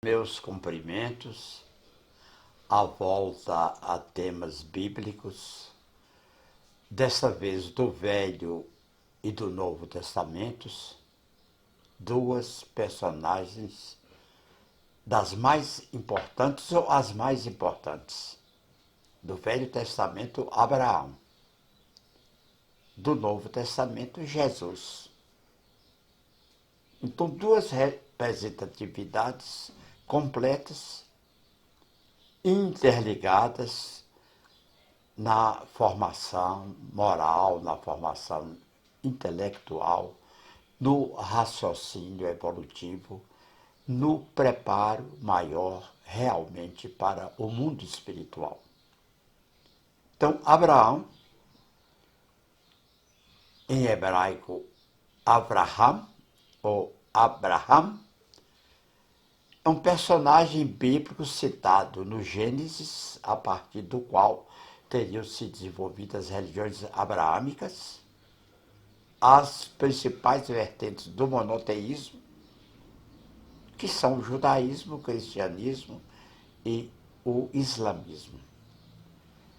Meus cumprimentos à volta a temas bíblicos, desta vez do Velho e do Novo Testamentos, duas personagens das mais importantes ou as mais importantes. Do Velho Testamento, Abraão. Do Novo Testamento, Jesus. Então, duas representatividades completas, interligadas na formação moral, na formação intelectual, no raciocínio evolutivo, no preparo maior realmente para o mundo espiritual. Então, Abraão, em hebraico, Avraham, ou Abraham, é um personagem bíblico citado no Gênesis, a partir do qual teriam se desenvolvido as religiões abraâmicas, as principais vertentes do monoteísmo, que são o judaísmo, o cristianismo e o islamismo.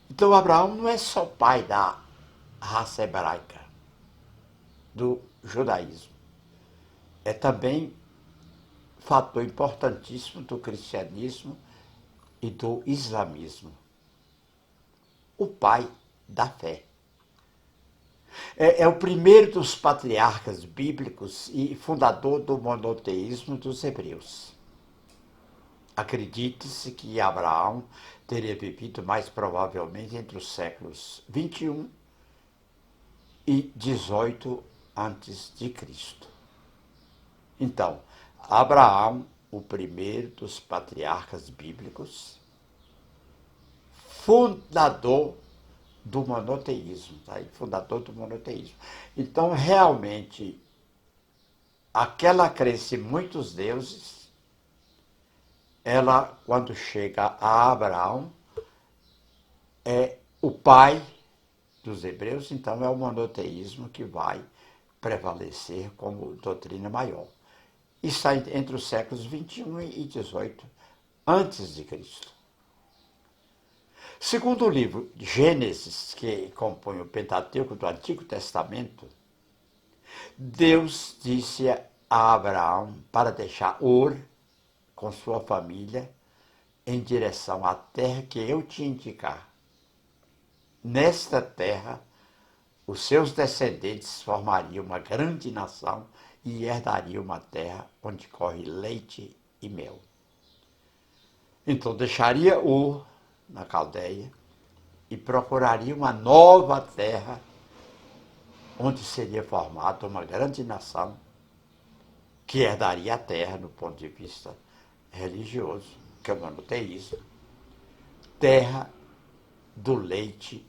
Então, Abraão não é só pai da raça hebraica, do judaísmo. É também fator importantíssimo do cristianismo e do islamismo. O pai da fé. É o primeiro dos patriarcas bíblicos e fundador do monoteísmo dos hebreus. Acredite-se que Abraão teria vivido mais provavelmente entre os séculos 21 e 18 antes de Cristo. Então, Abraão, o primeiro dos patriarcas bíblicos, fundador do monoteísmo, tá? Fundador do monoteísmo. Então, realmente, aquela crença em muitos deuses, ela, quando chega a Abraão, é o pai dos hebreus, então é o monoteísmo que vai prevalecer como doutrina maior. Está entre os séculos 21 e 18 antes de Cristo. Segundo o livro Gênesis, que compõe o Pentateuco do Antigo Testamento, Deus disse a Abraão para deixar Ur com sua família em direção à terra que eu te indicar. Nesta terra, os seus descendentes formariam uma grande nação e herdariam uma terra onde corre leite e mel. Então deixaria Ur na Caldeia e procuraria uma nova terra onde seria formada uma grande nação que herdaria a terra no ponto de vista religioso, que é o monoteísmo, terra do leite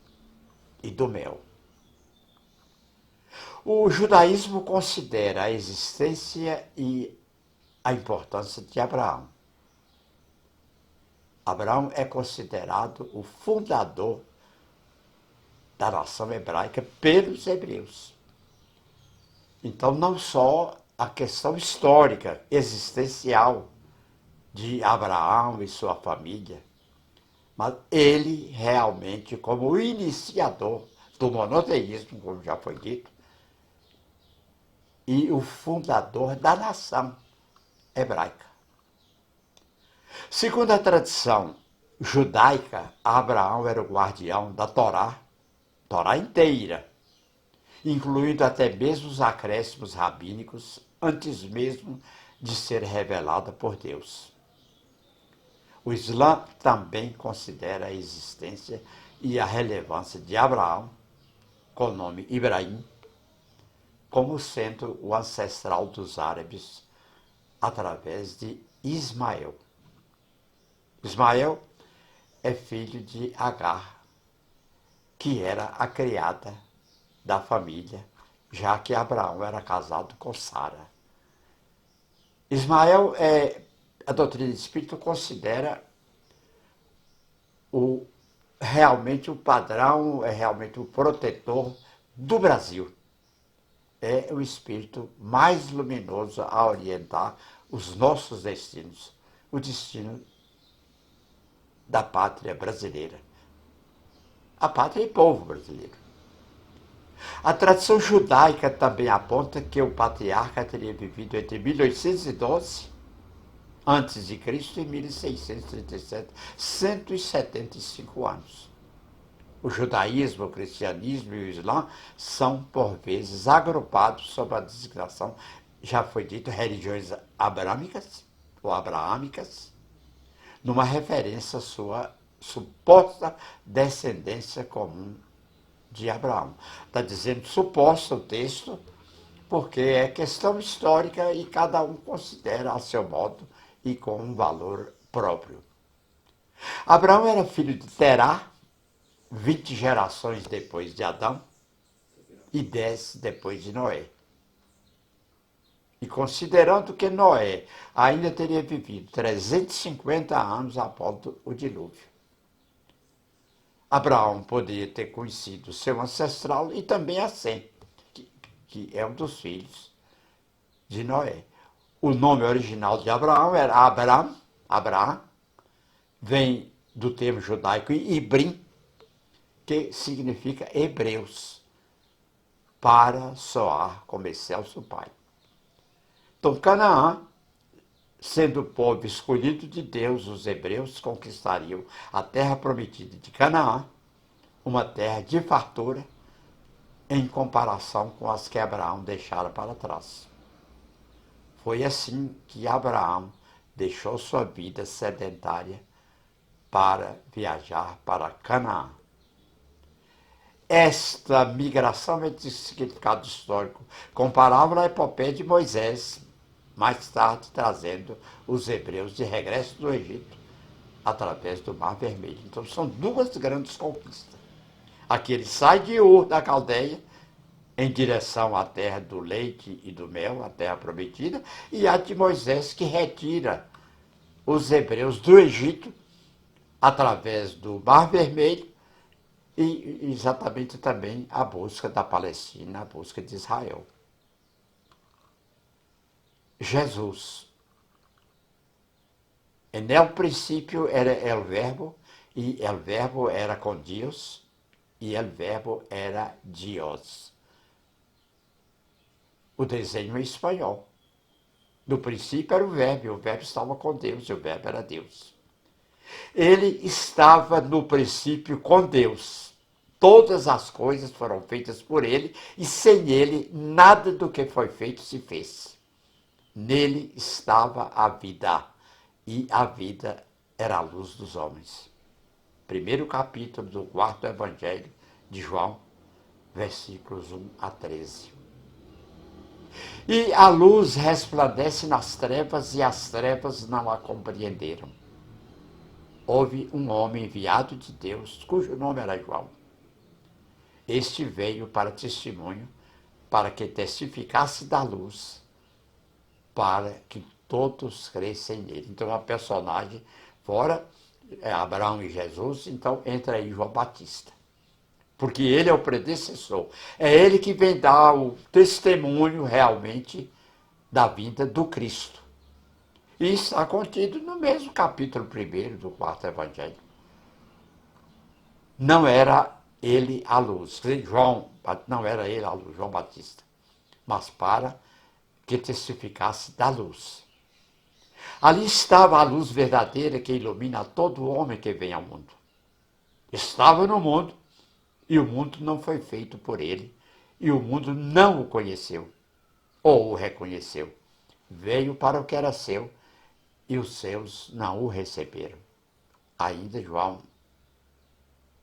e do mel. O judaísmo considera a existência e a importância de Abraão. Abraão é considerado o fundador da nação hebraica pelos hebreus. Então, não só a questão histórica, existencial de Abraão e sua família, mas ele realmente, como o iniciador do monoteísmo, como já foi dito, e o fundador da nação hebraica. Segundo a tradição judaica, Abraão era o guardião da Torá inteira, incluindo até mesmo os acréscimos rabínicos, antes mesmo de ser revelada por Deus. O Islã também considera a existência e a relevância de Abraão, com o nome Ibrahim, como sendo o ancestral dos árabes através de Ismael. Ismael é filho de Agar, que era a criada da família, já que Abraão era casado com Sara. Ismael, a doutrina espírita considera realmente o padrão, realmente o protetor do Brasil. É o espírito mais luminoso a orientar os nossos destinos. o destino da pátria brasileira. A pátria e povo brasileiro. A tradição judaica também aponta que o patriarca teria vivido entre 1812 antes de Cristo e 1637, 175 anos. O judaísmo, o cristianismo e o islã são, por vezes, agrupados sob a designação, já foi dito, religiões abrâmicas ou abraâmicas, numa referência à sua suposta descendência comum de Abraão. Está dizendo suposta o texto, porque é questão histórica e cada um considera a seu modo e com um valor próprio. Abraão era filho de Terá, 20 gerações depois de Adão e 10 depois de Noé. E considerando que Noé ainda teria vivido 350 anos após o dilúvio, Abraão poderia ter conhecido seu ancestral e também a Sem, que é um dos filhos de Noé. O nome original de Abraão era Abraham, vem do termo judaico Ibrim, que significa hebreus, para soar como excelso pai. Então, Canaã, sendo o povo escolhido de Deus, os hebreus conquistariam a terra prometida de Canaã, uma terra de fartura, em comparação com as que Abraão deixara para trás. Foi assim que Abraão deixou sua vida sedentária para viajar para Canaã. Esta migração é de significado histórico comparável à epopeia de Moisés, mais tarde trazendo os hebreus de regresso do Egito através do Mar Vermelho. Então são duas grandes conquistas. Aqui ele sai de Ur da Caldeia em direção à terra do leite e do mel, a terra prometida, e a de Moisés que retira os hebreus do Egito através do Mar Vermelho e exatamente também a busca da Palestina, a busca de Israel. Jesus. En el princípio era el verbo, e el verbo era com Deus, e el verbo era Dios. O desenho é espanhol. No princípio era o verbo estava com Deus, e o verbo era Deus. Ele estava no princípio com Deus. Todas as coisas foram feitas por ele, e sem ele nada do que foi feito se fez. Nele estava a vida, e a vida era a luz dos homens. Primeiro capítulo do 4º Evangelho de João, versículos 1 a 13. E a luz resplandece nas trevas, e as trevas não a compreenderam. Houve um homem enviado de Deus, cujo nome era João. Este veio para testemunho, para que testificasse da luz, para que todos crescem nele. Então, a personagem, fora Abraão e Jesus, então entra aí João Batista. Porque ele é o predecessor. É ele que vem dar o testemunho realmente da vinda do Cristo. E está contido no mesmo capítulo 1º do 4º Evangelho. Não era ele a luz. Não era ele a luz, João Batista. Mas para que testificasse da luz. Ali estava a luz verdadeira que ilumina todo homem que vem ao mundo. Estava no mundo, e o mundo não foi feito por ele, e o mundo não o conheceu, ou o reconheceu. Veio para o que era seu, e os seus não o receberam. Ainda João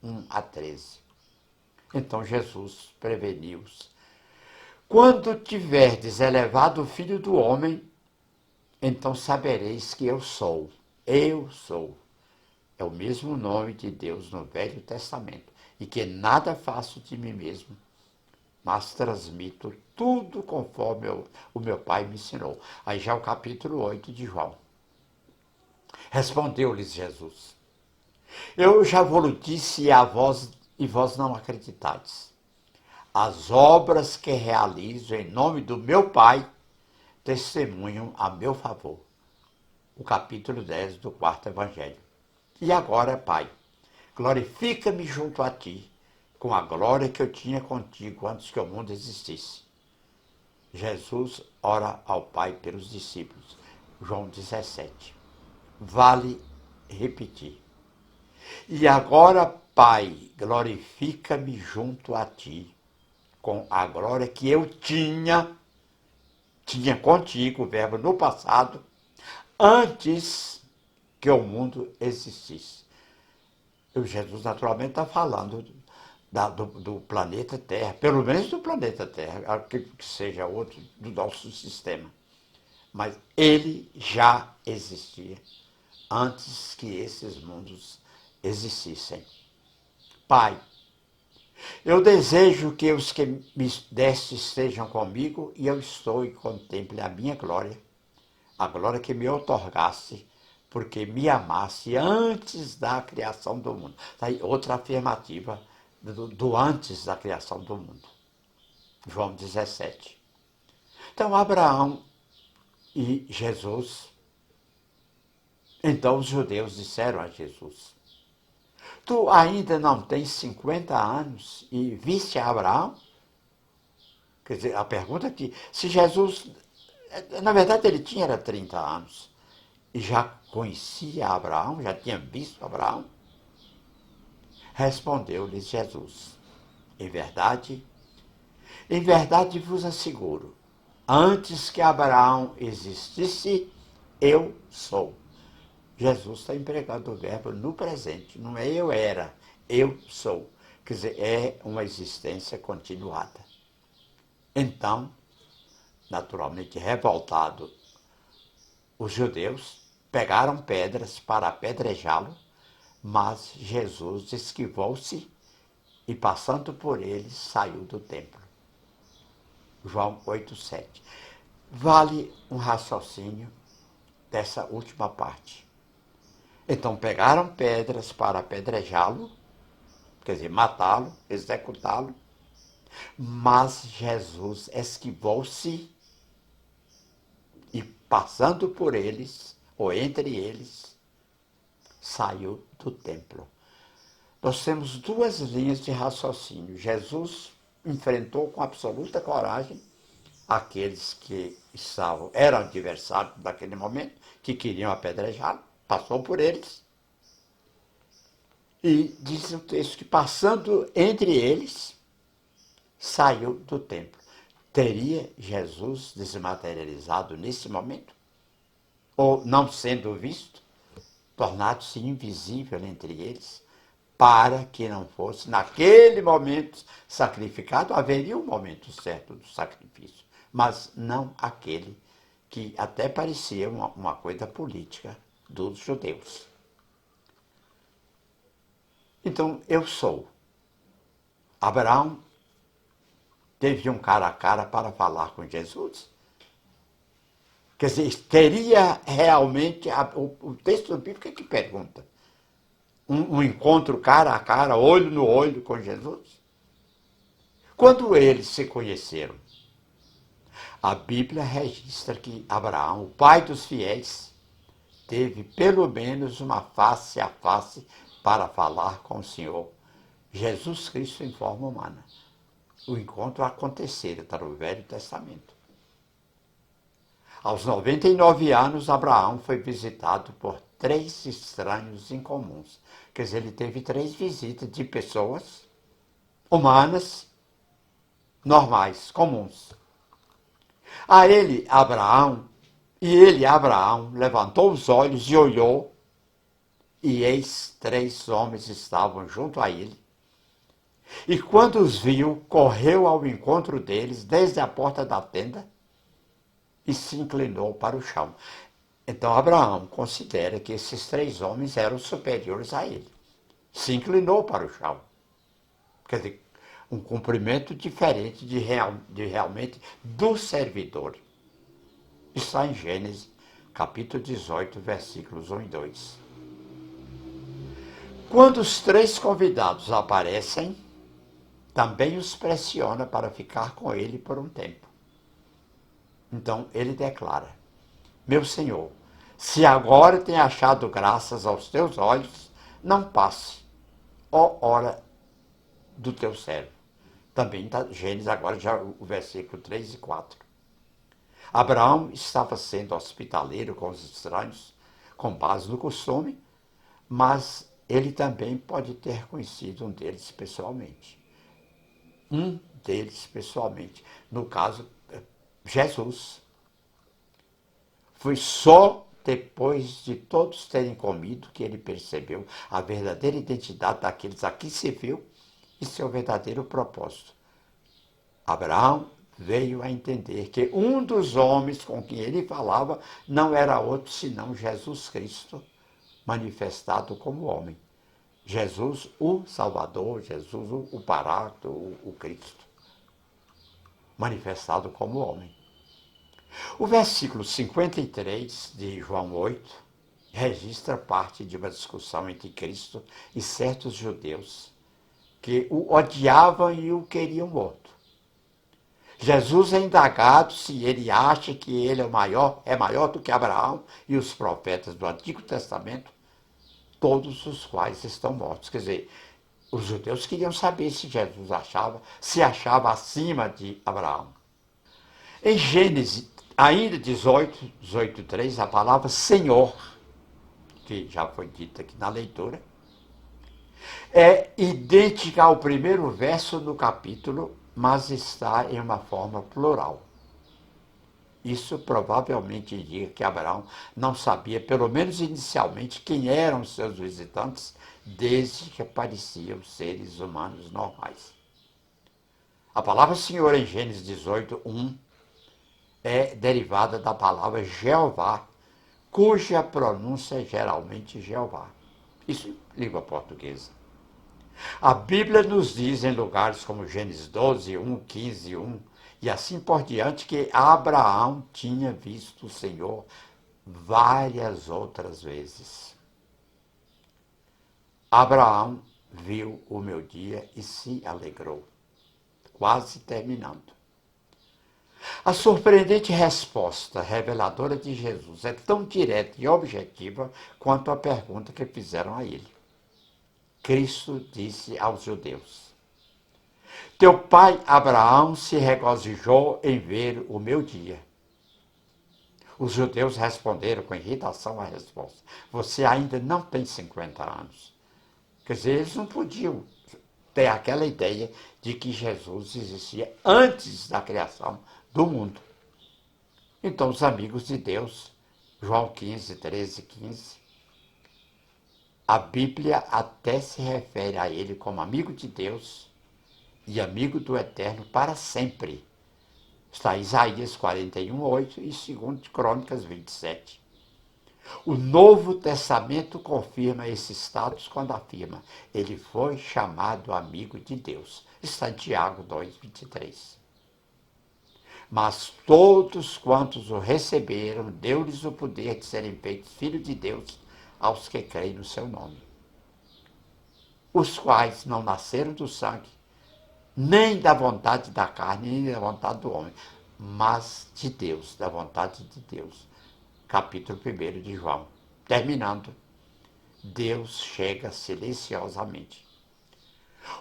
1 a 13. Então Jesus preveniu-os. Quando tiverdes elevado o Filho do Homem, então sabereis que eu sou. Eu sou. É o mesmo nome de Deus no Velho Testamento. E que nada faço de mim mesmo, mas transmito tudo conforme o meu Pai me ensinou. Aí já é o capítulo 8 de João. Respondeu-lhes Jesus: Eu já vos disse a vós, e vós não acreditais. As obras que realizo em nome do meu Pai testemunham a meu favor. o capítulo 10 do quarto evangelho. E agora, Pai, glorifica-me junto a ti, com a glória que eu tinha contigo antes que o mundo existisse. Jesus ora ao Pai pelos discípulos. João 17. Vale repetir. E agora, Pai, glorifica-me junto a ti, com a glória que eu tinha contigo, o verbo no passado, antes que o mundo existisse. E Jesus naturalmente está falando do planeta Terra, pelo menos do planeta Terra, que seja outro do nosso sistema. Mas ele já existia antes que esses mundos existissem. Pai, eu desejo que os que me deste estejam comigo e eu estou e contemple a minha glória, a glória que me outorgasse, porque me amasse antes da criação do mundo. Aí, outra afirmativa do antes da criação do mundo. João 17. Então, Abraão e Jesus, então os judeus disseram a Jesus, tu ainda não tens 50 anos e viste Abraão? Quer dizer, a pergunta é que, se Jesus, na verdade ele tinha era 30 anos, e já conhecia Abraão, já tinha visto Abraão? Respondeu-lhes Jesus, em verdade vos asseguro, antes que Abraão existisse, eu sou. Jesus está empregando o verbo no presente, não é eu era, eu sou. Quer dizer, é uma existência continuada. Então, naturalmente revoltado, os judeus pegaram pedras para apedrejá-lo, mas Jesus esquivou-se e, passando por eles, saiu do templo. João 8,7. Vale um raciocínio dessa última parte. Então pegaram pedras para apedrejá-lo, quer dizer, matá-lo, executá-lo, mas Jesus esquivou-se e, passando por eles, ou entre eles, saiu do templo. Nós temos duas linhas de raciocínio. Jesus enfrentou com absoluta coragem aqueles que eram adversários daquele momento, que queriam apedrejá-lo, passou por eles. E diz o texto que, passando entre eles, saiu do templo. Teria Jesus desmaterializado nesse momento? Ou, não sendo visto, tornado-se invisível entre eles, para que não fosse, naquele momento, sacrificado? Haveria um momento certo do sacrifício, mas não aquele que até parecia uma coisa política dos judeus. Então, eu sou. Abraão teve um cara a cara para falar com Jesus. Quer dizer, teria realmente, o texto bíblico é que pergunta, um encontro cara a cara, olho no olho com Jesus? Quando eles se conheceram, a Bíblia registra que Abraão, o pai dos fiéis, teve pelo menos uma face a face para falar com o Senhor Jesus Cristo em forma humana. O encontro acontecera, está no Velho Testamento. Aos 99 anos, Abraão foi visitado por 3 estranhos incomuns. Quer dizer, ele teve 3 visitas de pessoas humanas, normais, comuns. Abraão, levantou os olhos e olhou, e eis 3 homens estavam junto a ele. E quando os viu, correu ao encontro deles desde a porta da tenda e se inclinou para o chão. Então Abraão considera que esses 3 homens eram superiores a ele. Se inclinou para o chão. Quer dizer, um cumprimento diferente de realmente do servidor. Está em Gênesis, capítulo 18, versículos 1 e 2. Quando os 3 convidados aparecem, também os pressiona para ficar com ele por um tempo. Então ele declara: meu Senhor, Se agora tem achado graças aos teus olhos, não passe, ó hora do teu servo. Também está Gênesis agora, já o versículo 3 e 4. Abraão estava sendo hospitaleiro com os estranhos, com base no costume, mas ele também pode ter conhecido um deles pessoalmente. Um deles pessoalmente. No caso, Jesus. Foi só depois de todos terem comido que ele percebeu a verdadeira identidade daqueles a quem serviu e seu verdadeiro propósito. Abraão veio a entender que um dos homens com quem ele falava não era outro senão Jesus Cristo, manifestado como homem. Jesus, o Salvador, Jesus, o Paráclito, o Cristo, manifestado como homem. O versículo 53 de João 8 registra parte de uma discussão entre Cristo e certos judeus que o odiavam e o queriam morto. Jesus é indagado se ele acha que ele é maior do que Abraão e os profetas do Antigo Testamento, todos os quais estão mortos. Quer dizer, os judeus queriam saber se Jesus se achava acima de Abraão. Em Gênesis, ainda 18:3, a palavra Senhor, que já foi dita aqui na leitura, é idêntica ao primeiro verso do capítulo, mas está em uma forma plural. Isso provavelmente indica que Abraão não sabia, pelo menos inicialmente, quem eram os seus visitantes, desde que pareciam seres humanos normais. A palavra Senhor em Gênesis 18:1 é derivada da palavra Jeová, cuja pronúncia é geralmente Jeová. Isso em língua portuguesa. A Bíblia nos diz em lugares como Gênesis 12:1, 15:1 e assim por diante que Abraão tinha visto o Senhor várias outras vezes. Abraão viu o meu dia e se alegrou. Quase terminando. A surpreendente resposta reveladora de Jesus é tão direta e objetiva quanto a pergunta que fizeram a ele. Cristo disse aos judeus: teu pai Abraão se regozijou em ver o meu dia. Os judeus responderam com irritação à resposta: você ainda não tem 50 anos. Quer dizer, eles não podiam ter aquela ideia de que Jesus existia antes da criação do mundo. Então, os amigos de Deus, João 15, 13, 15, a Bíblia até se refere a ele como amigo de Deus e amigo do Eterno para sempre. Está Isaías 41:8 e 2 Crônicas 27. O Novo Testamento confirma esse status quando afirma: ele foi chamado amigo de Deus. Está em Tiago 2:23. Mas todos quantos o receberam, deu-lhes o poder de serem feitos filhos de Deus aos que creem no seu nome. Os quais não nasceram do sangue, nem da vontade da carne, nem da vontade do homem, mas de Deus, da vontade de Deus. Capítulo 1 de João. Terminando, Deus chega silenciosamente.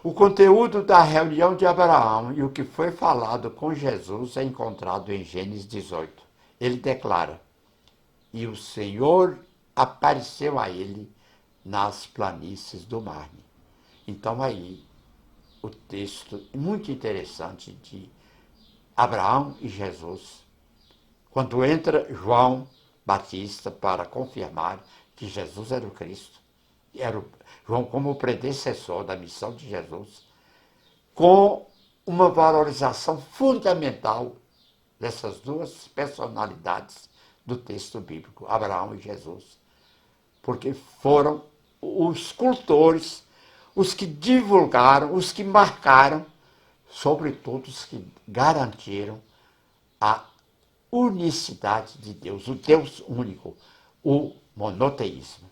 O conteúdo da reunião de Abraão e o que foi falado com Jesus é encontrado em Gênesis 18. Ele declara: e o Senhor apareceu a ele nas planícies do Mar. Então aí, o texto muito interessante de Abraão e Jesus, quando entra João Batista para confirmar que Jesus era o Cristo, era o João como o predecessor da missão de Jesus, com uma valorização fundamental dessas duas personalidades do texto bíblico, Abraão e Jesus, porque foram os cultores, os que divulgaram, os que marcaram, sobretudo os que garantiram a unicidade de Deus, o Deus único, o monoteísmo.